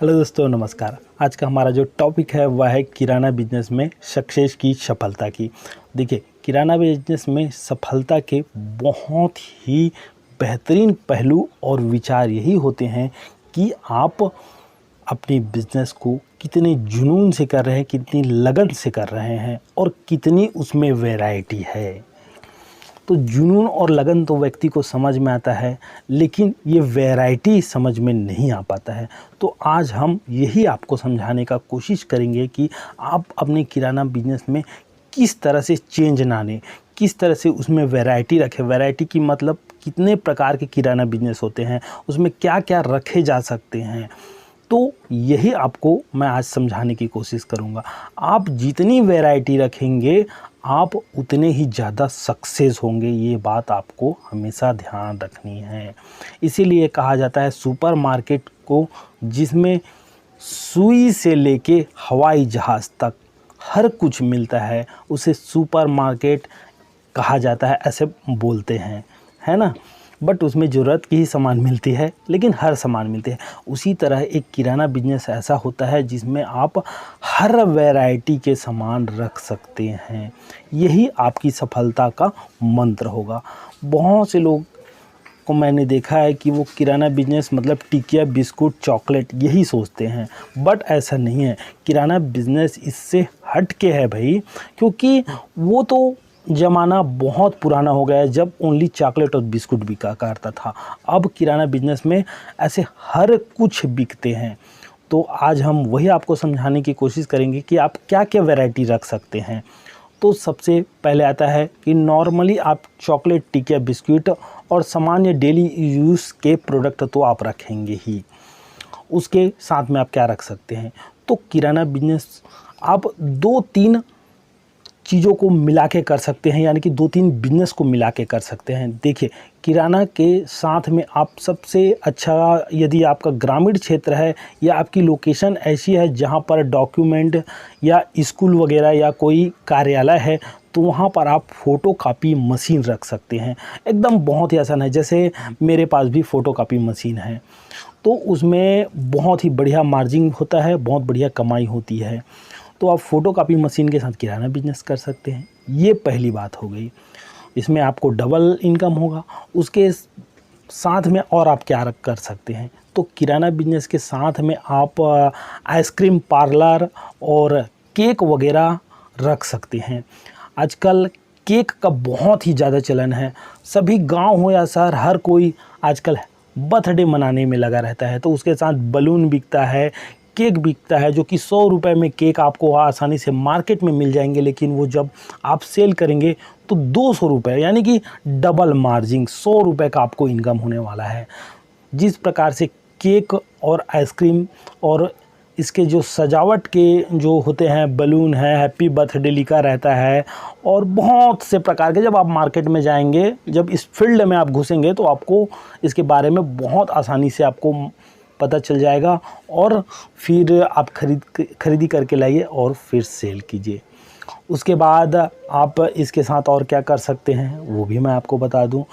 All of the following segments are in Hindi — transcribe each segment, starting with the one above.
हेलो दोस्तों, नमस्कार। आज का हमारा जो टॉपिक है वह है किराना बिजनेस में सक्सेस की सफलता की। देखिए, किराना बिजनेस में सफलता के बहुत ही बेहतरीन पहलू और विचार यही होते हैं कि आप अपने बिजनेस को कितने जुनून से कर रहे हैं, कितनी लगन से कर रहे हैं और कितनी उसमें वैरायटी है। तो जुनून और लगन तो व्यक्ति को समझ में आता है, लेकिन ये वैरायटी समझ में नहीं आ पाता है। तो आज हम यही आपको समझाने का कोशिश करेंगे कि आप अपने किराना बिजनेस में किस तरह से चेंज लाने, किस तरह से उसमें वैरायटी रखें। वैरायटी की मतलब कितने प्रकार के किराना बिजनेस होते हैं, उसमें क्या क्या रखे जा सकते हैं। तो यही आपको मैं आज समझाने की कोशिश करूँगा। आप जितनी वैरायटी रखेंगे, आप उतने ही ज़्यादा सक्सेस होंगे। ये बात आपको हमेशा ध्यान रखनी है। इसीलिए कहा जाता है सुपरमार्केट को, जिसमें सुई से लेके हवाई जहाज़ तक हर कुछ मिलता है, उसे सुपरमार्केट कहा जाता है, ऐसे बोलते हैं, है ना। बट उसमें ज़रूरत की ही सामान मिलती है, लेकिन हर सामान मिलती है। उसी तरह एक किराना बिजनेस ऐसा होता है जिसमें आप हर वैरायटी के सामान रख सकते हैं। यही आपकी सफलता का मंत्र होगा। बहुत से लोग को मैंने देखा है कि वो किराना बिजनेस मतलब टिकिया, बिस्कुट, चॉकलेट यही सोचते हैं, बट ऐसा नहीं है। किराना बिजनेस इससे हट के है भाई, क्योंकि वो तो ज़माना बहुत पुराना हो गया है जब ओनली चॉकलेट और बिस्कुट बिका करता था। अब किराना बिजनेस में ऐसे हर कुछ बिकते हैं। तो आज हम वही आपको समझाने की कोशिश करेंगे कि आप क्या क्या वैरायटी रख सकते हैं। तो सबसे पहले आता है कि नॉर्मली आप चॉकलेट, टिकिया, बिस्कुट और सामान्य डेली यूज़ के प्रोडक्ट तो आप रखेंगे ही। उसके साथ में आप क्या रख सकते हैं, तो किराना बिजनेस आप 2-3 चीज़ों को मिला के कर सकते हैं, यानी कि 2-3 बिजनेस को मिला के कर सकते हैं। देखिए, किराना के साथ में आप सबसे अच्छा, यदि आपका ग्रामीण क्षेत्र है या आपकी लोकेशन ऐसी है जहां पर डॉक्यूमेंट या स्कूल वगैरह या कोई कार्यालय है, तो वहां पर आप फ़ोटोकॉपी मशीन रख सकते हैं। एकदम बहुत ही आसान है। जैसे मेरे पास भी फ़ोटोकॉपी मशीन है, तो उसमें बहुत ही बढ़िया मार्जिन होता है, बहुत बढ़िया कमाई होती है। तो आप फ़ोटोकॉपी मशीन के साथ किराना बिजनेस कर सकते हैं। ये पहली बात हो गई। इसमें आपको डबल इनकम होगा। उसके साथ में और आप क्या कर सकते हैं, तो किराना बिजनेस के साथ में आप आइसक्रीम पार्लर और केक वगैरह रख सकते हैं। आजकल केक का बहुत ही ज़्यादा चलन है। सभी गांव हो या शहर, हर कोई आजकल बर्थडे मनाने में लगा रहता है। तो उसके साथ बलून बिकता है, केक बिकता है, जो कि 100 रुपए में केक आपको आसानी से मार्केट में मिल जाएंगे, लेकिन वो जब आप सेल करेंगे तो 200 रुपये, यानी कि डबल मार्जिन, 100 रुपये का आपको इनकम होने वाला है। जिस प्रकार से केक और आइसक्रीम और इसके जो सजावट के जो होते हैं, बलून है, हैप्पी बर्थडे लिखा रहता है, और बहुत से प्रकार के, जब आप मार्केट में जाएंगे, जब इस फील्ड में आप घुसेंगे, तो आपको इसके बारे में बहुत आसानी से आपको पता चल जाएगा, और फिर आप खरीदी करके लाइए और फिर सेल कीजिए। उसके बाद आप इसके साथ और क्या कर सकते हैं वो भी मैं आपको बता दूं।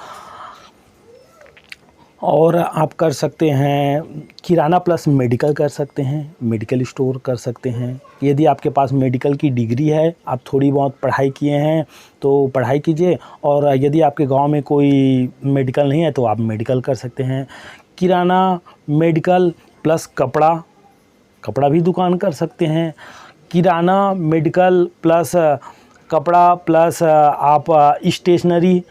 और आप कर सकते हैं किराना प्लस मेडिकल कर सकते हैं, मेडिकल स्टोर कर सकते हैं। यदि आपके पास मेडिकल की डिग्री है, आप थोड़ी बहुत पढ़ाई किए हैं, तो पढ़ाई कीजिए। और यदि आपके गांव में कोई मेडिकल नहीं है, तो आप मेडिकल कर सकते हैं। किराना, मेडिकल प्लस कपड़ा भी दुकान कर सकते हैं। किराना, मेडिकल प्लस कपड़ा प्लस आप स्टेशनरी,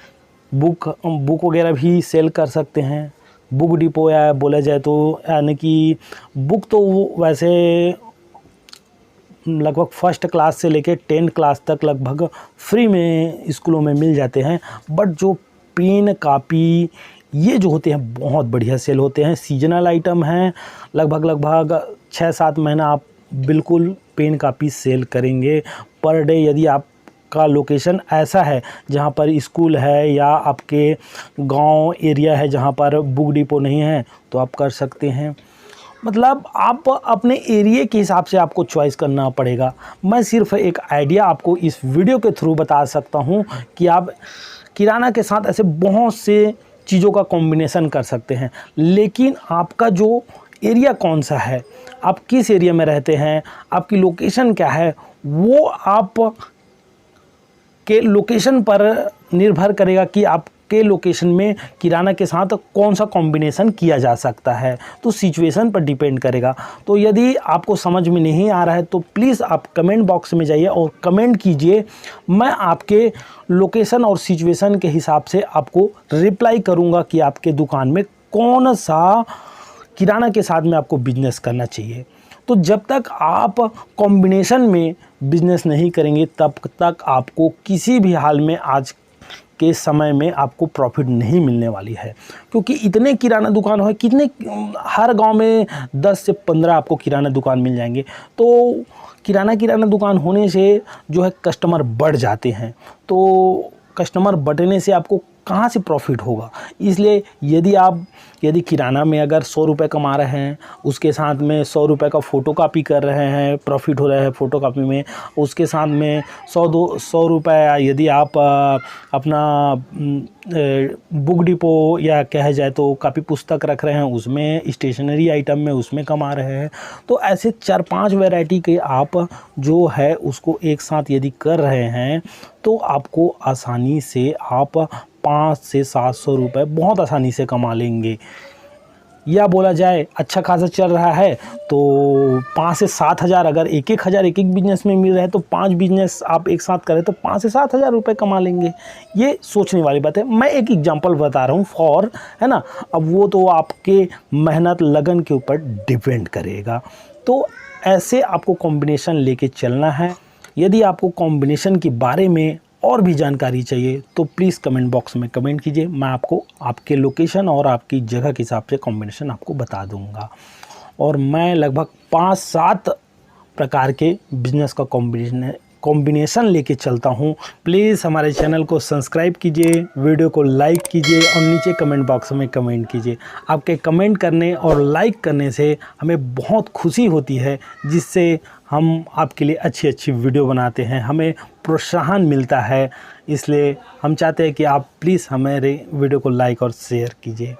बुक वगैरह भी सेल कर सकते हैं। बुक डिपो या बोला जाए तो, यानी कि बुक तो वैसे लगभग फर्स्ट क्लास से लेकर 10 क्लास तक लगभग फ्री में स्कूलों में मिल जाते हैं। बट जो पेन, कापी ये जो होते हैं बहुत बढ़िया सेल होते हैं। सीजनल आइटम हैं, लगभग 6-7 महीना आप बिल्कुल पेन कापी सेल करेंगे पर डे। यदि आपका लोकेशन ऐसा है जहां पर स्कूल है या आपके गांव एरिया है जहां पर बुक डिपो नहीं है, तो आप कर सकते हैं। मतलब आप अपने एरिया के हिसाब से आपको चॉइस करना पड़ेगा। मैं सिर्फ एक आइडिया आपको इस वीडियो के थ्रू बता सकता हूं कि आप किराना के साथ ऐसे बहुत से चीज़ों का कॉम्बिनेशन कर सकते हैं, लेकिन आपका जो एरिया कौन सा है, आप किस एरिया में रहते हैं, आपकी लोकेशन क्या है, वो आप के लोकेशन पर निर्भर करेगा कि आपके लोकेशन में किराना के साथ कौन सा कॉम्बिनेशन किया जा सकता है, तो सिचुएशन पर डिपेंड करेगा। तो यदि आपको समझ में नहीं आ रहा है तो प्लीज़ आप कमेंट बॉक्स में जाइए और कमेंट कीजिए, मैं आपके लोकेशन और सिचुएशन के हिसाब से आपको रिप्लाई करूंगा कि आपके दुकान में कौन सा किराना के साथ में आपको बिजनेस करना चाहिए। तो जब तक आप कॉम्बिनेशन में बिजनेस नहीं करेंगे तब तक आपको किसी भी हाल में आज के समय में आपको प्रॉफिट नहीं मिलने वाली है, क्योंकि इतने किराना दुकान है, कितने हर गांव में 10 से 15 आपको किराना दुकान मिल जाएंगे। तो किराना दुकान होने से जो है कस्टमर बढ़ जाते हैं, तो कस्टमर बढ़ने से आपको कहाँ से प्रॉफिट होगा। इसलिए यदि किराना में अगर 100 रुपये कमा रहे हैं, उसके साथ में 100 रुपये का फ़ोटो कापी कर रहे हैं, प्रॉफिट हो रहा है फ़ोटो कापी में, उसके साथ में 100 रुपये यदि आप अपना बुक डिपो या कहा जाए तो कापी पुस्तक रख रहे हैं, उसमें स्टेशनरी आइटम में उसमें कमा रहे हैं, तो ऐसे 4-5 वैरायटी के आप जो है उसको एक साथ यदि कर रहे हैं तो आपको आसानी से आप 5 से 700 रुपये बहुत आसानी से कमा लेंगे। या बोला जाए अच्छा खासा चल रहा है तो 5 से 7 हज़ार, अगर एक एक बिजनेस में मिल रहा है तो 5 बिजनेस आप एक साथ करें तो 5 से 7 हज़ार रुपये कमा लेंगे। ये सोचने वाली बात है। मैं एक एग्जांपल बता रहा हूँ है ना। अब वो तो आपके मेहनत लगन के ऊपर डिपेंड करेगा। तो ऐसे आपको कॉम्बिनेशन लेके चलना है। यदि आपको कॉम्बिनेशन के बारे में और भी जानकारी चाहिए तो प्लीज़ कमेंट बॉक्स में कमेंट कीजिए, मैं आपको आपके लोकेशन और आपकी जगह के हिसाब से कॉम्बिनेशन आपको बता दूंगा। और मैं लगभग 5-7 प्रकार के बिजनेस का कॉम्बिनेशन लेके चलता हूँ। प्लीज़ हमारे चैनल को सब्सक्राइब कीजिए, वीडियो को लाइक कीजिए और नीचे कमेंट बॉक्स में कमेंट कीजिए। आपके कमेंट करने और लाइक करने से हमें बहुत खुशी होती है, जिससे हम आपके लिए अच्छी वीडियो बनाते हैं, हमें प्रोत्साहन मिलता है। इसलिए हम चाहते हैं कि आप प्लीज़ हमारे वीडियो को लाइक और शेयर कीजिए।